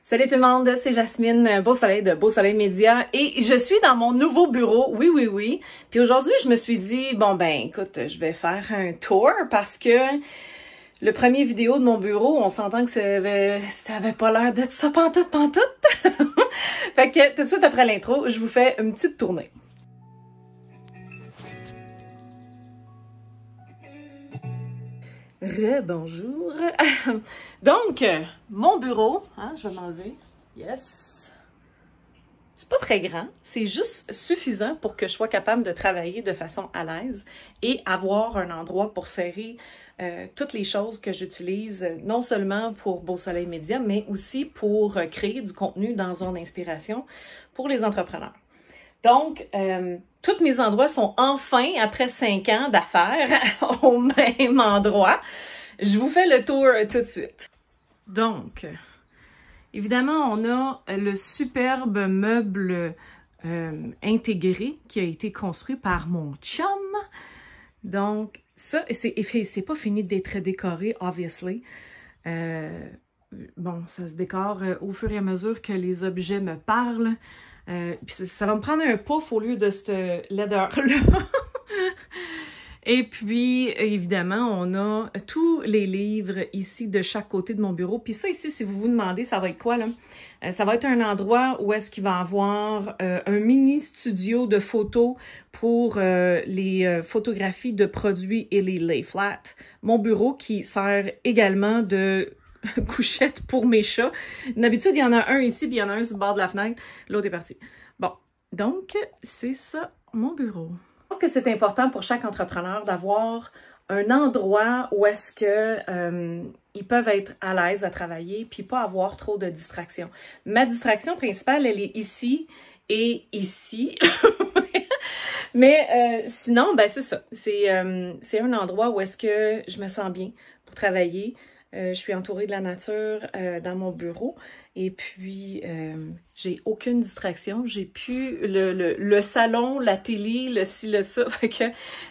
Salut tout le monde, c'est Jasmine Beau Soleil de Beau Soleil Média et je suis dans mon nouveau bureau, oui. Puis aujourd'hui, je me suis dit, bon ben écoute, je vais faire un tour parce que le premier vidéo de mon bureau, on s'entend que ça avait pas l'air de ça pantoute. Fait que tout de suite après l'intro, je vous fais une petite tournée. Rebonjour. Donc, mon bureau, hein, je vais m'enlever. Yes. C'est pas très grand, c'est juste suffisant pour que je sois capable de travailler de façon à l'aise et avoir un endroit pour serrer toutes les choses que j'utilise, non seulement pour Beau Soleil Média, mais aussi pour créer du contenu dans Zone d'Inspiration pour les entrepreneurs. Donc, tous mes endroits sont enfin, après 5 ans d'affaires, au même endroit. Je vous fais le tour tout de suite. Donc, évidemment, on a le superbe meuble intégré qui a été construit par mon chum. Donc, ça, c'est pas fini d'être décoré, obviously. Bon, ça se décore au fur et à mesure que les objets me parlent. Puis ça va me prendre un pouf au lieu de cette laideur-là. Et puis, évidemment, on a tous les livres ici de chaque côté de mon bureau. Puis ça ici, si vous vous demandez, ça va être quoi là? Ça va être un endroit où est-ce qu'il va y avoir un mini studio de photos pour les photographies de produits et les lay flat. Mon bureau qui sert également de couchette pour mes chats. D'habitude, il y en a un ici, puis il y en a un sur le bord de la fenêtre. L'autre est parti. Bon, donc, c'est ça, mon bureau. Je pense que c'est important pour chaque entrepreneur d'avoir un endroit où est-ce que ils peuvent être à l'aise à travailler puis pas avoir trop de distractions. Ma distraction principale, elle est ici et ici. Mais sinon, ben c'est ça. C'est un endroit où est-ce que je me sens bien pour travailler. Je suis entourée de la nature dans mon bureau et puis j'ai aucune distraction. J'ai plus le salon, la télé, le ci, le ça. Fait que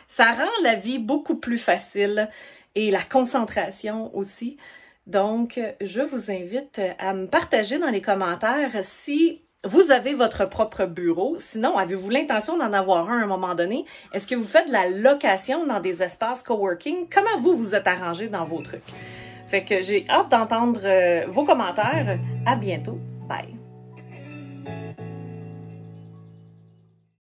ça rend la vie beaucoup plus facile et la concentration aussi. Donc, je vous invite à me partager dans les commentaires si vous avez votre propre bureau. Sinon, avez-vous l'intention d'en avoir un à un moment donné? Est-ce que vous faites de la location dans des espaces coworking? Comment vous êtes arrangé dans vos trucs? Fait que j'ai hâte d'entendre vos commentaires. À bientôt. Bye!